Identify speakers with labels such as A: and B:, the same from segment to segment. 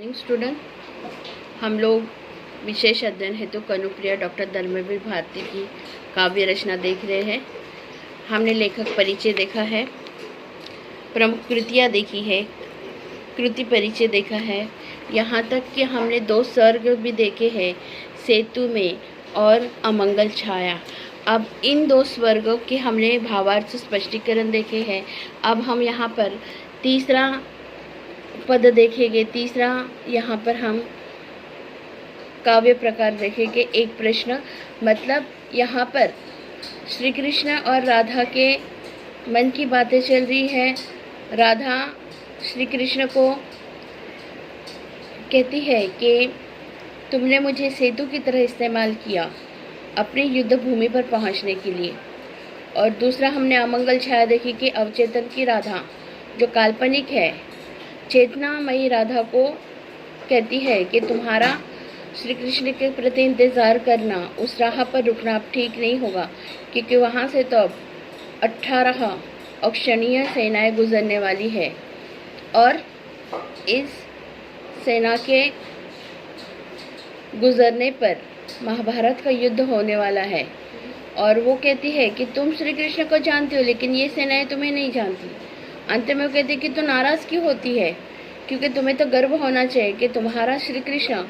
A: Morning student. हम लोग विशेष अध्ययन हेतु कनुप्रिया डॉक्टर धर्मवीर भारती की काव्य रचना देख रहे हैं। हमने लेखक परिचय देखा है, प्रमुख कृतियाँ देखी है, कृति परिचय देखा है, यहाँ तक कि हमने 2 सर्ग भी देखे हैं, सेतु में और अमंगल छाया। अब इन 2 स्वर्गों के हमने भावार्थ स्पष्टीकरण देखे हैं। अब हम यहाँ पर तीसरा पद देखेंगे। तीसरा यहाँ पर हम काव्य प्रकार देखेंगे। एक प्रश्न, मतलब यहाँ पर श्री कृष्ण और राधा के मन की बातें चल रही है। राधा श्री कृष्ण को कहती है कि तुमने मुझे सेतु की तरह इस्तेमाल किया अपनी युद्ध भूमि पर पहुँचने के लिए। और दूसरा हमने अमंगल छाया देखी कि अवचेतन की राधा जो काल्पनिक है, चेतनामयी राधा को कहती है कि तुम्हारा श्री कृष्ण के प्रति इंतज़ार करना, उस राह पर रुकना अब ठीक नहीं होगा, क्योंकि वहाँ से तो अब 18 अक्षणीय सेनाएं गुजरने वाली है और इस सेना के गुजरने पर महाभारत का युद्ध होने वाला है। और वो कहती है कि तुम श्री कृष्ण को जानती हो, लेकिन ये सेनाएं तुम्हें नहीं जानती। अंत में वो कहती है कि तू नाराज़ क्यों होती है, क्योंकि तुम्हें तो गर्व होना चाहिए कि तुम्हारा श्री कृष्ण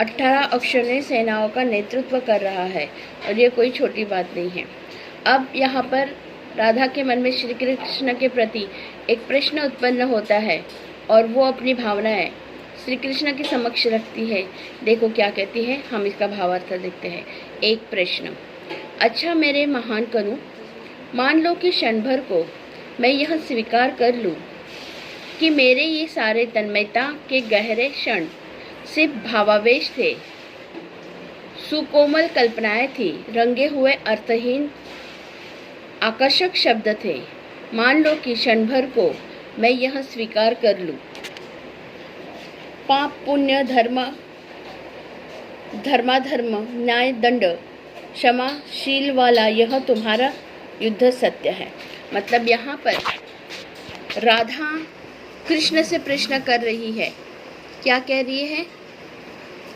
A: 18 अक्षरणीय सेनाओं का नेतृत्व कर रहा है और ये कोई छोटी बात नहीं है। अब यहाँ पर राधा के मन में श्री कृष्ण के प्रति एक प्रश्न उत्पन्न होता है और वो अपनी भावनाएं श्री कृष्ण के समक्ष रखती है। देखो क्या कहती है, हम इसका भावार्थ देखते हैं। एक प्रश्न, अच्छा मेरे महान कनु, मान लो कि क्षण भर को मैं यह स्वीकार कर लूँ कि मेरे ये सारे तन्मयता के गहरे क्षण सिर्फ भावावेश थे, सुकोमल कल्पनाएं थी, रंगे हुए अर्थहीन आकर्षक शब्द थे। मान लो कि क्षण भर को मैं यह स्वीकार कर लूँ, पाप पुण्य धर्माधर्म न्याय दंड क्षमाशील वाला यह तुम्हारा युद्ध सत्य है। मतलब यहाँ पर राधा कृष्ण से प्रश्न कर रही है। क्या कह रही है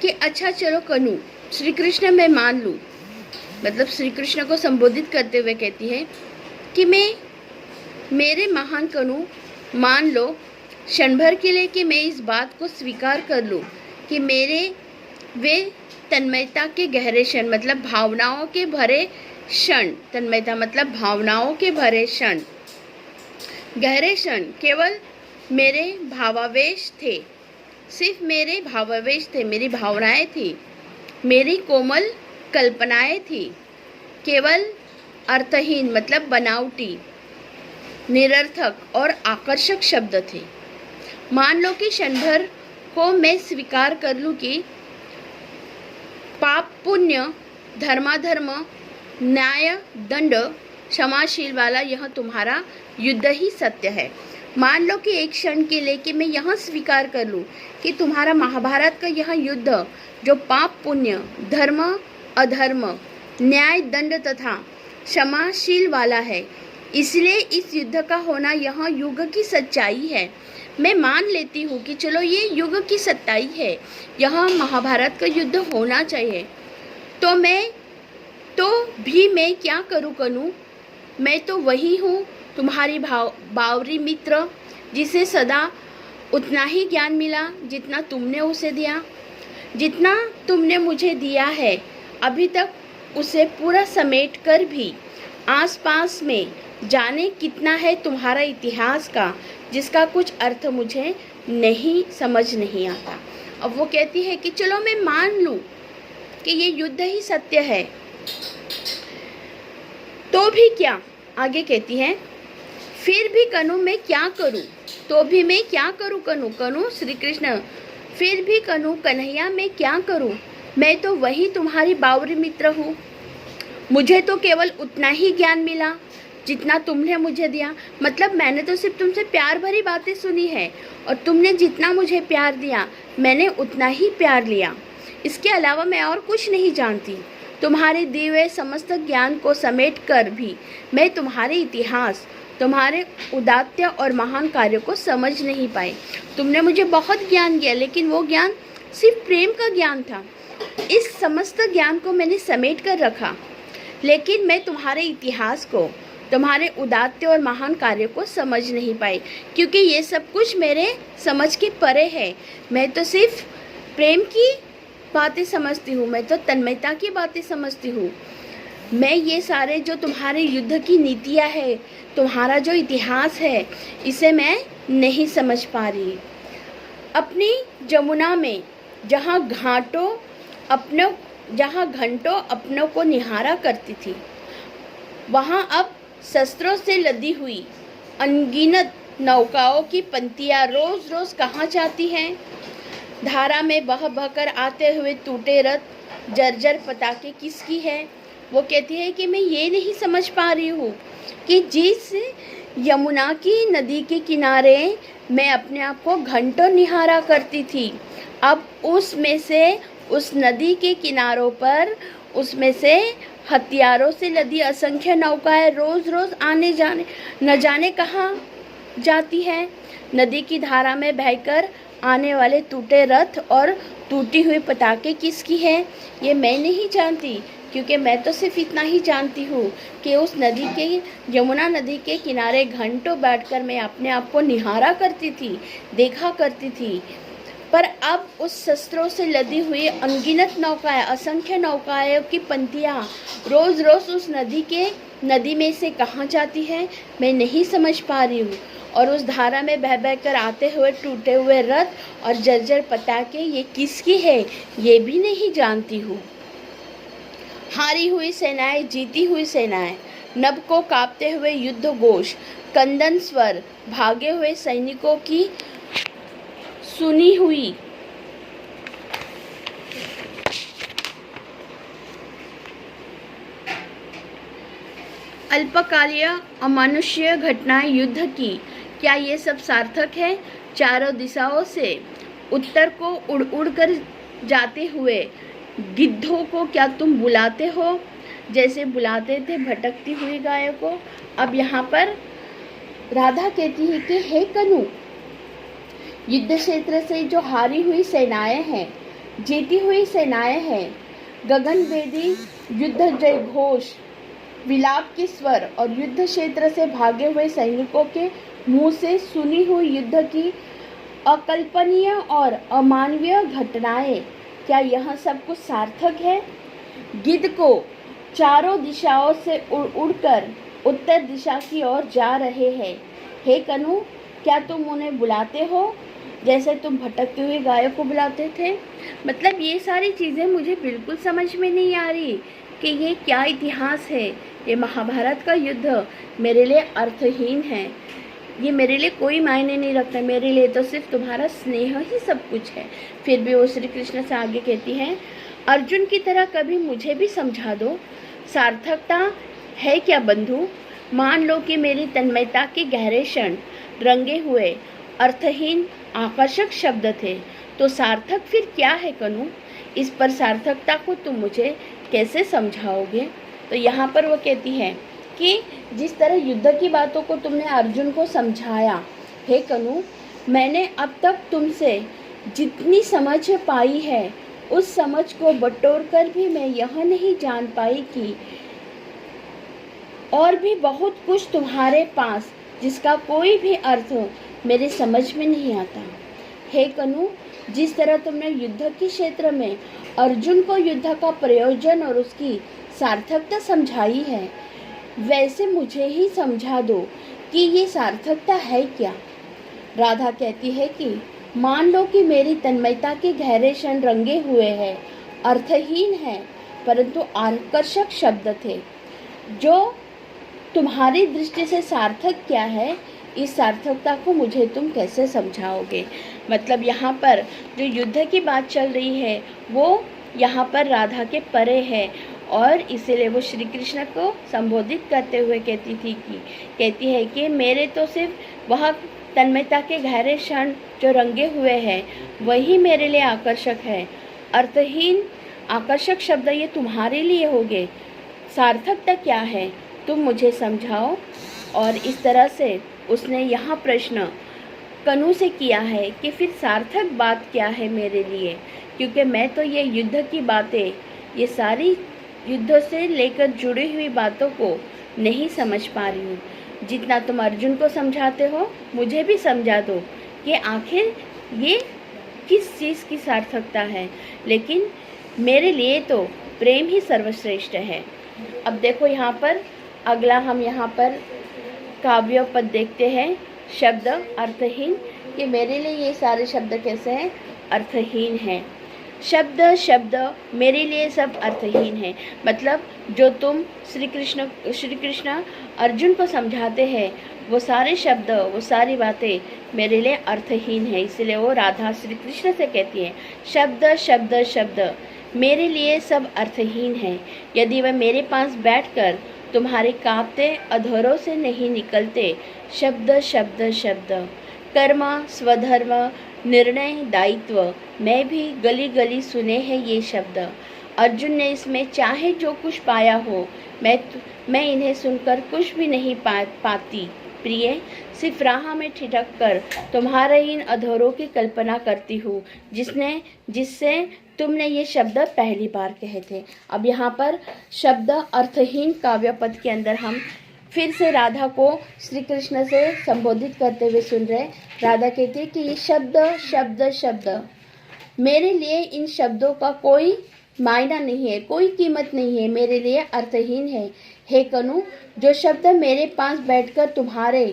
A: कि अच्छा चलो कनु, श्री कृष्ण मैं मान लूँ। मतलब श्री कृष्ण को संबोधित करते हुए कहती है कि मेरे महान कनु, मान लो क्षण भर के लिए कि मैं इस बात को स्वीकार कर लूँ कि मेरे वे तन्मयता के गहरे क्षण, मतलब भावनाओं के भरे क्षण, तन्मयता मतलब भावनाओं के भरे क्षण, गहरे क्षण केवल मेरे भावावेश थे, सिर्फ मेरे भावावेश थे, मेरी भावनाएं थी, मेरी कोमल कल्पनाएं थी, केवल अर्थहीन मतलब बनावटी, निरर्थक और आकर्षक शब्द थे। मान लो कि क्षण भर को मैं स्वीकार कर लूँ कि पाप पुण्य धर्माधर्म न्याय दंड क्षमाशील वाला यह तुम्हारा युद्ध ही सत्य है। मान लो कि एक क्षण के लिए कि मैं यह स्वीकार कर लूँ कि तुम्हारा महाभारत का यह युद्ध जो पाप पुण्य धर्म अधर्म न्याय दंड तथा क्षमाशील वाला है, इसलिए इस युद्ध का होना यह युग की सच्चाई है। मैं मान लेती हूँ कि चलो ये युग की सच्चाई है, यह महाभारत का युद्ध होना चाहिए। तो मैं क्या करूँ कनु, मैं तो वही हूँ तुम्हारी बावरी मित्र, जिसे सदा उतना ही ज्ञान मिला जितना तुमने उसे दिया। जितना तुमने मुझे दिया है अभी तक उसे पूरा समेट कर भी आसपास में जाने कितना है तुम्हारा इतिहास का, जिसका कुछ अर्थ मुझे समझ नहीं आता। अब वो कहती है कि चलो मैं मान लूँ कि ये युद्ध ही सत्य है, तो भी क्या, आगे कहती है फिर भी कनु मैं क्या करूँ, तो भी मैं क्या करूँ कनु श्री कृष्ण, फिर भी कनु कन्हैया मैं क्या करूँ, मैं तो वही तुम्हारी बावरी मित्र हूँ। मुझे तो केवल उतना ही ज्ञान मिला जितना तुमने मुझे दिया। मतलब मैंने तो सिर्फ तुमसे प्यार भरी बातें सुनी है और तुमने जितना मुझे प्यार दिया मैंने उतना ही प्यार लिया। इसके अलावा मैं और कुछ नहीं जानती। तुम्हारे दिए हुए समस्त ज्ञान को समेट कर भी मैं तुम्हारे इतिहास तुम्हारे उदात्त और महान कार्यों को समझ नहीं पाए। तुमने मुझे बहुत ज्ञान दिया, लेकिन वो ज्ञान सिर्फ प्रेम का ज्ञान था। इस समस्त ज्ञान को मैंने समेट कर रखा, लेकिन मैं तुम्हारे इतिहास को, तुम्हारे उदात्त और महान कार्यों को समझ नहीं पाई, क्योंकि ये सब कुछ मेरे समझ के परे है। मैं तो सिर्फ प्रेम की बातें समझती हूँ, मैं तो तन्मयता की बातें समझती हूँ। मैं ये सारे जो तुम्हारे युद्ध की नीतियाँ है, तुम्हारा जो इतिहास है, इसे मैं नहीं समझ पा रही। अपनी जमुना में जहाँ घंटों अपनों को निहारा करती थी, वहाँ अब शस्त्रों से लदी हुई अनगिनत नौकाओं की पंक्तियाँ रोज रोज कहाँ जाती हैं। धारा में बह बहकर आते हुए टूटे रथ, जर्जर पताके किसकी है। वो कहती है कि मैं ये नहीं समझ पा रही हूँ कि जिस यमुना की नदी के किनारे मैं अपने आप को घंटों निहारा करती थी, अब उस नदी के किनारों पर उसमें से हथियारों से लदी असंख्य नौकाएं रोज रोज आने जाने न जाने कहाँ जाती है। नदी की धारा में बहकर आने वाले टूटे रथ और टूटी हुई पताके किसकी है, ये मैं नहीं जानती, क्योंकि मैं तो सिर्फ इतना ही जानती हूँ कि उस यमुना नदी के किनारे घंटों बैठकर मैं अपने आप को निहारा करती थी, देखा करती थी। पर अब उस शस्त्रों से लदी हुई अनगिनत नौकाएं, असंख्य नौकाओं की पंक्तियाँ रोज रोज उस नदी में से कहाँ जाती है, मैं नहीं समझ पा रही हूँ। और उस धारा में बह बह कर आते हुए टूटे हुए रथ और जर्जर पताके ये किसकी है, ये भी नहीं जानती हूँ। हारी हुई सेनाएं, जीती हुई सेनाएं, नभ को कांपते हुए युद्ध घोष, कंदन स्वर, भागे हुए सैनिकों की सुनी हुई अल्पकालीय अमानुष्य घटनाएं युद्ध की, क्या ये सब सार्थक है। चारों दिशाओं से उत्तर को उड़ उड़ कर जाते हुए गिद्धों को क्या तुम बुलाते हो, जैसे बुलाते थे भटकती हुई गायों को। अब यहाँ पर राधा कहती है कि हे कनु, युद्ध क्षेत्र से जो हारी हुई सेनाएं हैं, जीती हुई सेनाएं हैं, गगनभेदी युद्ध जय घोष, विलाप के स्वर और युद्ध क्षेत्र से भागे हुए सैनिकों के मुंह से सुनी हुई युद्ध की अकल्पनीय और अमानवीय घटनाएं, क्या यह सब कुछ सार्थक है। गिद्ध को चारों दिशाओं से उड़ उड़कर उत्तर दिशा की ओर जा रहे हैं। हे कनु, क्या तुम उन्हें बुलाते हो जैसे तुम भटकती हुई गायों को बुलाते थे। मतलब ये सारी चीज़ें मुझे बिल्कुल समझ में नहीं आ रही कि ये क्या इतिहास है। ये महाभारत का युद्ध मेरे लिए अर्थहीन है, ये मेरे लिए कोई मायने नहीं रखता, मेरे लिए तो सिर्फ तुम्हारा स्नेह ही सब कुछ है। फिर भी वो श्री कृष्ण से आगे कहती हैं, अर्जुन की तरह कभी मुझे भी समझा दो, सार्थकता है क्या बंधु। मान लो कि मेरी तन्मयता के गहरे क्षण रंगे हुए अर्थहीन आकर्षक शब्द थे, तो सार्थक फिर क्या है कनु। इस पर सार्थकता को तुम मुझे कैसे समझाओगे। तो यहाँ पर वो कहती है कि जिस तरह युद्ध की बातों को तुमने अर्जुन को समझाया, हे कनु, मैंने अब तक तुमसे जितनी समझ पाई है, उस समझ को बटोर कर भी मैं यह नहीं जान पाई कि और भी बहुत कुछ तुम्हारे पास जिसका कोई भी अर्थ मेरे समझ में नहीं आता। हे कनु, जिस तरह तुमने युद्ध के क्षेत्र में अर्जुन को युद्ध का प्रयोजन और उसकी सार्थकता समझाई है, वैसे मुझे ही समझा दो कि ये सार्थकता है क्या। राधा कहती है कि मान लो कि मेरी तन्मयता के गहरे क्षण रंगे हुए हैं, अर्थहीन है, परंतु आकर्षक शब्द थे, जो तुम्हारी दृष्टि से सार्थक क्या है, इस सार्थकता को मुझे तुम कैसे समझाओगे। मतलब यहाँ पर जो युद्ध की बात चल रही है वो यहाँ पर राधा के परे है, और इसीलिए वो श्री कृष्ण को संबोधित करते हुए कहती है कि मेरे तो सिर्फ वह तन्मयता के गहरे क्षण जो रंगे हुए हैं वही मेरे लिए आकर्षक है। अर्थहीन आकर्षक शब्द ये तुम्हारे लिए होंगे, सार्थकता क्या है तुम मुझे समझाओ। और इस तरह से उसने यहाँ प्रश्न कनु से किया है कि फिर सार्थक बात क्या है मेरे लिए, क्योंकि मैं तो ये युद्ध की बातें, ये सारी युद्ध से लेकर जुड़ी हुई बातों को नहीं समझ पा रही हूँ। जितना तुम अर्जुन को समझाते हो मुझे भी समझा दो कि आखिर ये किस चीज़ की सार्थकता है, लेकिन मेरे लिए तो प्रेम ही सर्वश्रेष्ठ है। अब देखो यहाँ पर अगला हम यहाँ पर काव्य पद देखते हैं, शब्द अर्थहीन, कि मेरे लिए ये सारे शब्द कैसे हैं, अर्थहीन हैं। शब्द मेरे लिए सब अर्थहीन है। मतलब जो तुम श्री कृष्ण अर्जुन को समझाते हैं वो सारे शब्द, वो सारी बातें मेरे लिए अर्थहीन है। इसलिए वो राधा श्री कृष्ण से कहती है शब्द मेरे लिए सब अर्थहीन है। यदि वह मेरे पास बैठकर तुम्हारे कांपते अधरों से नहीं निकलते शब्द कर्म स्वधर्म निर्णय दायित्व मैं भी गली गली सुने हैं ये शब्द। अर्जुन ने इसमें चाहे जो कुछ पाया हो, मैं इन्हें सुनकर कुछ भी नहीं पाती प्रिय, सिर्फ राह में ठिठक कर तुम्हारे इन अधरों की कल्पना करती हूँ जिससे तुमने ये शब्द पहली बार कहे थे। अब यहाँ पर शब्द अर्थहीन काव्य पद के अंदर हम फिर से राधा को श्री कृष्ण से संबोधित करते हुए सुन रहे। राधा कहती है कि ये शब्द मेरे लिए इन शब्दों का कोई मायना नहीं है, कोई कीमत नहीं है, मेरे लिए अर्थहीन है। हे कनु, जो शब्द मेरे पास बैठकर तुम्हारे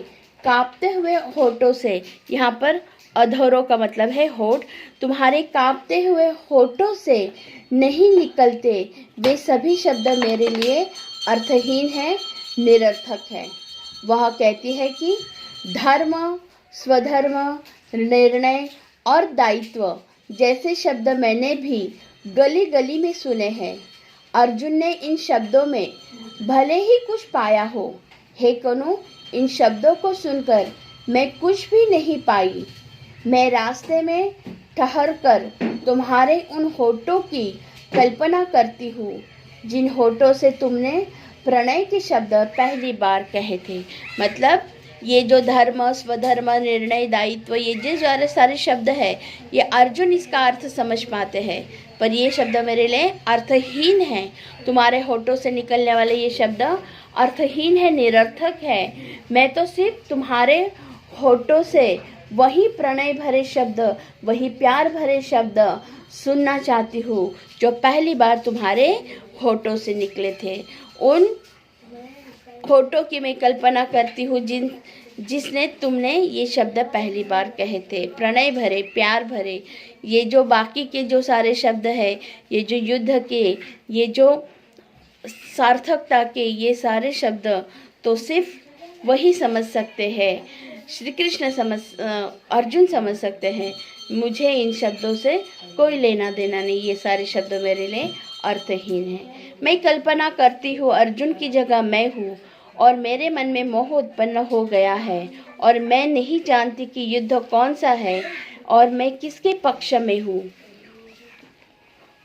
A: कांपते हुए होठों से, यहाँ पर अधरों का मतलब है होठ, तुम्हारे कांपते हुए होठों से नहीं निकलते, वे सभी शब्द मेरे लिए अर्थहीन है, निरर्थक है। वह कहती है कि धर्म स्वधर्म निर्णय और दायित्व जैसे शब्द मैंने भी गली गली में सुने हैं। अर्जुन ने इन शब्दों में भले ही कुछ पाया हो, हे कनु, इन शब्दों को सुनकर मैं कुछ भी नहीं पाई। मैं रास्ते में ठहर कर तुम्हारे उन होठों की कल्पना करती हूँ जिन होठों से तुमने प्रणय के शब्द पहली बार कहे थे। मतलब ये जो धर्म स्वधर्म निर्णय दायित्व, ये जो सारे शब्द है, ये अर्जुन इसका अर्थ समझ पाते हैं, पर ये शब्द मेरे लिए अर्थहीन हैं। तुम्हारे होठों से निकलने वाले ये शब्द अर्थहीन है, निरर्थक है। मैं तो सिर्फ तुम्हारे होठों से वही प्रणय भरे शब्द, वही प्यार भरे शब्द सुनना चाहती हूँ जो पहली बार तुम्हारे होठों से निकले थे। उन होठों की मैं कल्पना करती हूँ जिसने तुमने ये शब्द पहली बार कहे थे, प्रणय भरे प्यार भरे। ये जो बाकी के जो सारे शब्द है, ये जो युद्ध के, ये जो सार्थकता के, ये सारे शब्द तो सिर्फ वही समझ सकते हैं, श्री कृष्ण अर्जुन समझ सकते हैं। मुझे इन शब्दों से कोई लेना देना नहीं, ये सारे शब्द मेरे लिए अर्थहीन हैं। मैं कल्पना करती हूँ अर्जुन की जगह मैं हूँ और मेरे मन में मोह उत्पन्न हो गया है और मैं नहीं जानती कि युद्ध कौन सा है और मैं किसके पक्ष में हूँ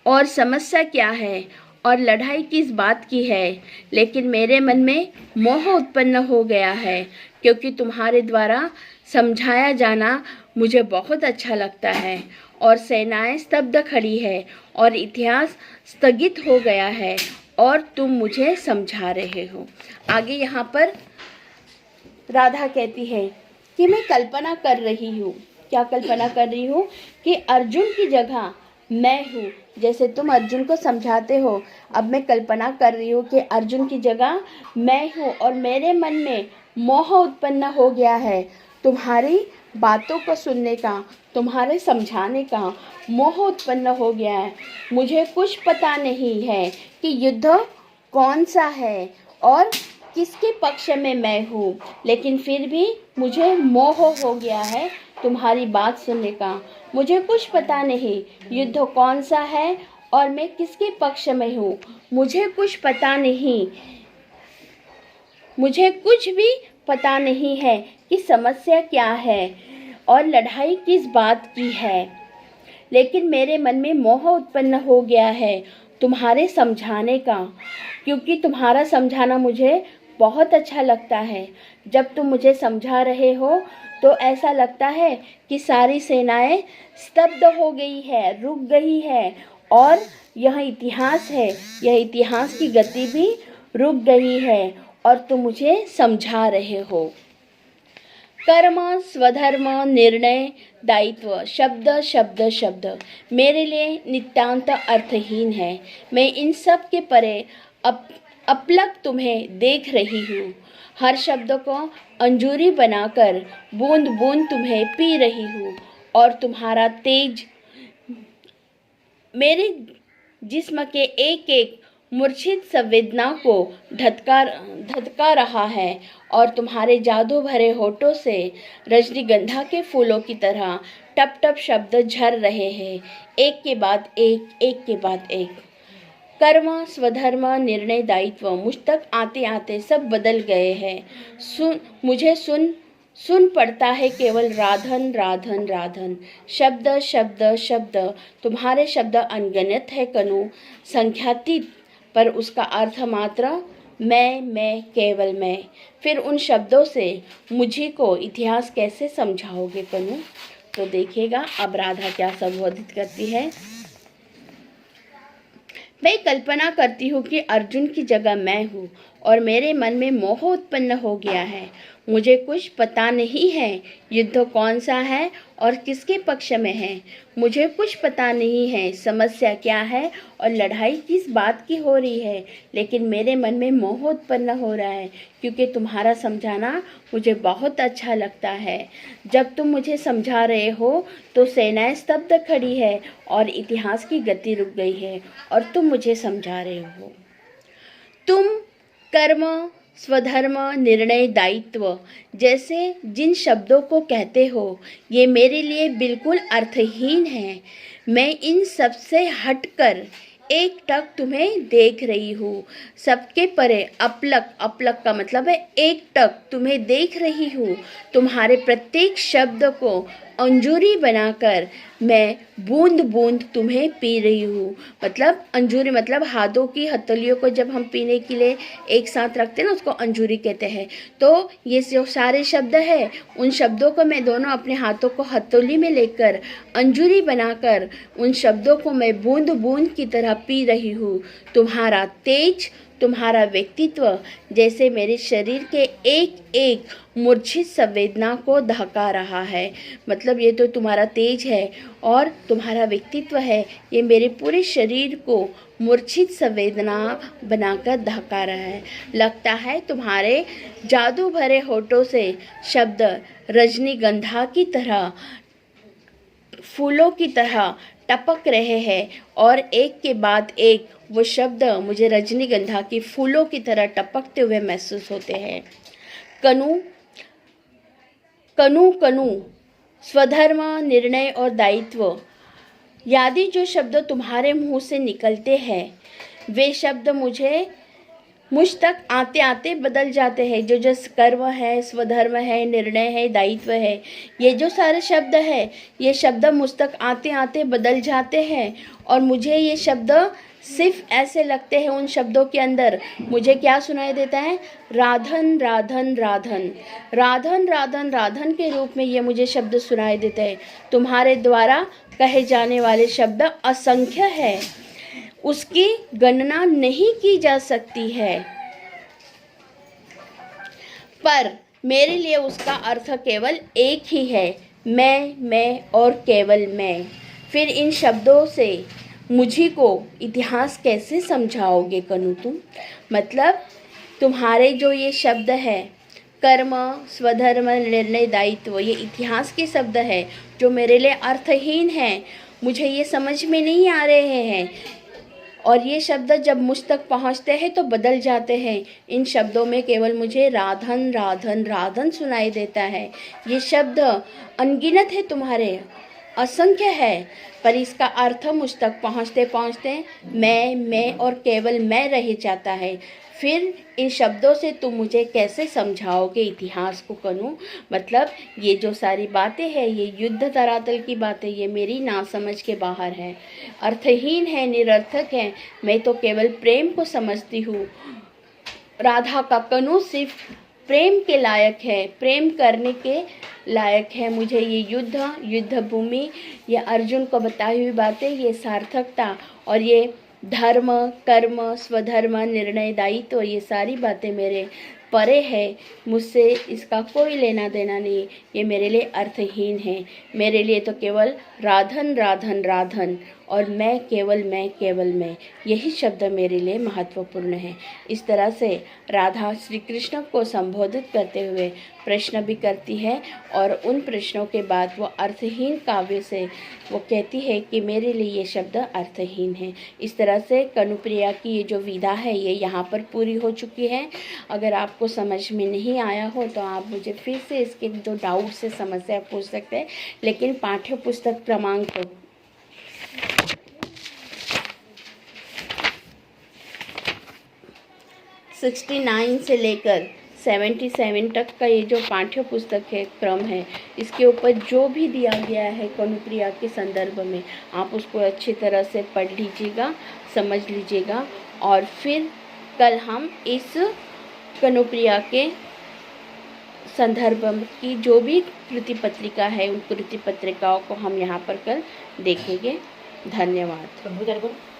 A: और समस्या क्या है और लड़ाई किस बात की है। लेकिन मेरे मन में मोह उत्पन्न हो गया है क्योंकि तुम्हारे द्वारा समझाया जाना मुझे बहुत अच्छा लगता है और सेनाएं स्तब्ध खड़ी है और इतिहास स्थगित हो गया है और तुम मुझे समझा रहे हो। आगे यहाँ पर राधा कहती है कि मैं कल्पना कर रही हूँ। क्या कल्पना कर रही हूँ? कि अर्जुन की जगह मैं हूँ। जैसे तुम अर्जुन को समझाते हो, अब मैं कल्पना कर रही हूँ कि अर्जुन की जगह मैं हूँ और मेरे मन में मोह उत्पन्न हो गया है तुम्हारी बातों को सुनने का, तुम्हारे समझाने का मोह उत्पन्न हो गया है। मुझे कुछ पता नहीं है कि युद्ध कौन सा है और किसके पक्ष में मैं हूँ, लेकिन फिर भी मुझे मोह हो गया है तुम्हारी बात सुनने का। मुझे कुछ पता नहीं युद्ध कौन सा है और मैं किसके पक्ष में हूँ। मुझे कुछ पता नहीं, मुझे कुछ भी पता नहीं है कि समस्या क्या है और लड़ाई किस बात की है, लेकिन मेरे मन में मोह उत्पन्न हो गया है तुम्हारे समझाने का, क्योंकि तुम्हारा समझाना मुझे बहुत अच्छा लगता है। जब तुम मुझे समझा रहे हो तो ऐसा लगता है कि सारी सेनाएं स्तब्ध हो गई है, रुक गई है, और यह इतिहास है, यह इतिहास की गति भी रुक गई है और तुम मुझे समझा रहे हो। कर्म, स्वधर्म, निर्णय, दायित्व, शब्द शब्द शब्द मेरे लिए नितांत अर्थहीन है। मैं इन सब के परे अपलक तुम्हें देख रही हूँ। हर शब्द को अंजूरी बनाकर बूंद बूंद तुम्हें पी रही हूँ और तुम्हारा तेज मेरे जिस्म के एक एक मूर्छित संवेदना को धधका रहा है और तुम्हारे जादू भरे होठों से रजनीगंधा के फूलों की तरह टप टप शब्द झर रहे हैं, एक के बाद एक के बाद एक। कर्म, स्वधर्म, निर्णय, दायित्व मुझ तक आते आते सब बदल गए हैं। मुझे सुन पड़ता है केवल राधन राधन राधन, शब्द शब्द शब्द। तुम्हारे शब्द अनगिनत है कनु, संख्यातीत, पर उसका अर्थ मात्र मैं केवल मैं। फिर उन शब्दों से मुझे को इतिहास कैसे समझाओगे कनु? तो देखिएगा अब राधा क्या संबोधित करती है। मैं कल्पना करती हूँ कि अर्जुन की जगह मैं हूँ और मेरे मन में मोह उत्पन्न हो गया है। मुझे कुछ पता नहीं है युद्ध कौन सा है और किसके पक्ष में है। मुझे कुछ पता नहीं है समस्या क्या है और लड़ाई किस बात की हो रही है, लेकिन मेरे मन में मोह उत्पन्न हो रहा है क्योंकि तुम्हारा समझाना मुझे बहुत अच्छा लगता है। जब तुम मुझे समझा रहे हो तो सेनाएं स्तब्ध खड़ी है और इतिहास की गति रुक गई है और तुम मुझे समझा रहे हो। तुम कर्म, स्वधर्म, निर्णय, दायित्व जैसे जिन शब्दों को कहते हो ये मेरे लिए बिल्कुल अर्थहीन है। मैं इन सब से हटकर एक टक तुम्हें देख रही हूँ। सबके परे अपलक का मतलब है एक टक तुम्हें देख रही हूँ। तुम्हारे प्रत्येक शब्द को अंजूरी बनाकर मैं बूंद बूंद तुम्हें पी रही हूँ। मतलब अंजूरी मतलब हाथों की हथेलियों को जब हम पीने के लिए एक साथ रखते हैं ना, उसको अंजूरी कहते हैं। तो ये जो सारे शब्द है उन शब्दों को मैं दोनों अपने हाथों को हथेली में लेकर अंजूरी बनाकर उन शब्दों को मैं बूंद बूंद की तरह पी रही हूँ। तुम्हारा तेज, तुम्हारा व्यक्तित्व जैसे मेरे शरीर के एक एक मूर्छित संवेदना को दहका रहा है। मतलब ये तो तुम्हारा तेज है और तुम्हारा व्यक्तित्व है, ये मेरे पूरे शरीर को मूर्छित संवेदना बनाकर दहका रहा है। लगता है तुम्हारे जादू भरे होठों से शब्द रजनीगंधा की तरह, फूलों की तरह टपक रहे हैं और एक के बाद एक वो शब्द मुझे रजनीगंधा की फूलों की तरह टपकते हुए महसूस होते हैं। कनु कनु कनु, स्वधर्म, निर्णय और दायित्व यादि जो शब्द तुम्हारे मुंह से निकलते हैं वे शब्द मुझ तक आते आते बदल जाते हैं। जो कर्म है, स्वधर्म है, निर्णय है, दायित्व है, ये जो सारे शब्द है ये शब्द मुझ तक आते आते बदल जाते हैं और मुझे ये शब्द सिर्फ ऐसे लगते हैं। उन शब्दों के अंदर मुझे क्या सुनाई देता है? राधन राधन राधन राधन राधन राधन के रूप में ये मुझे शब्द सुनाई देते हैं। तुम्हारे द्वारा कहे जाने वाले शब्द असंख्य है, उसकी गणना नहीं की जा सकती है, पर मेरे लिए उसका अर्थ केवल एक ही है, मैं और केवल मैं। फिर इन शब्दों से मुझे को इतिहास कैसे समझाओगे कनु तुम? मतलब तुम्हारे जो ये शब्द है कर्म, स्वधर्म, निर्णय, दायित्व, ये इतिहास के शब्द है जो मेरे लिए अर्थहीन है, मुझे ये समझ में नहीं आ रहे हैं और ये शब्द जब मुझ तक पहुंचते हैं तो बदल जाते हैं। इन शब्दों में केवल मुझे राधन राधन राधन सुनाई देता है। ये शब्द अनगिनत है तुम्हारे, असंख्य है, पर इसका अर्थ मुझ तक पहुंचते पहुंचते मैं और केवल मैं रह जाता है। फिर इन शब्दों से तुम मुझे कैसे समझाओगे इतिहास को कनु? मतलब ये जो सारी बातें हैं ये युद्ध धरातल की बातें, ये मेरी नासमझ के बाहर है, अर्थहीन है, निरर्थक है। मैं तो केवल प्रेम को समझती हूँ राधा का कनु सिर्फ प्रेम के लायक है, प्रेम करने के लायक है। मुझे ये युद्ध भूमि, ये अर्जुन को बताई हुई बातें, ये सार्थकता और ये धर्म, कर्म, स्वधर्म, निर्णय, दायित्व, ये सारी बातें मेरे परे है, मुझसे इसका कोई लेना देना नहीं, ये मेरे लिए अर्थहीन है। मेरे लिए तो केवल राधन राधन राधन और मैं केवल मैं, यही शब्द मेरे लिए महत्वपूर्ण है। इस तरह से राधा श्री कृष्ण को संबोधित करते हुए प्रश्न भी करती है और उन प्रश्नों के बाद वो अर्थहीन काव्य से वो कहती है कि मेरे लिए ये शब्द अर्थहीन है। इस तरह से कनुप्रिया की ये जो विधा है ये यहाँ पर पूरी हो चुकी है। अगर आपको समझ में नहीं आया हो तो आप मुझे फिर से इसके जो डाउट से समस्या पूछ सकते हैं, लेकिन पाठ्य पुस्तक क्रमांक 69 से लेकर 77 तक का ये जो पाठ्य पुस्तक है, क्रम है, इसके ऊपर जो भी दिया गया है कनुप्रिया के संदर्भ में, आप उसको अच्छी तरह से पढ़ लीजिएगा, समझ लीजिएगा और फिर कल हम इस कनुप्रिया के संदर्भ की जो भी कृति पत्रिका है, उन कृति पत्रिकाओं को हम यहाँ पर कल देखेंगे। धन्यवाद।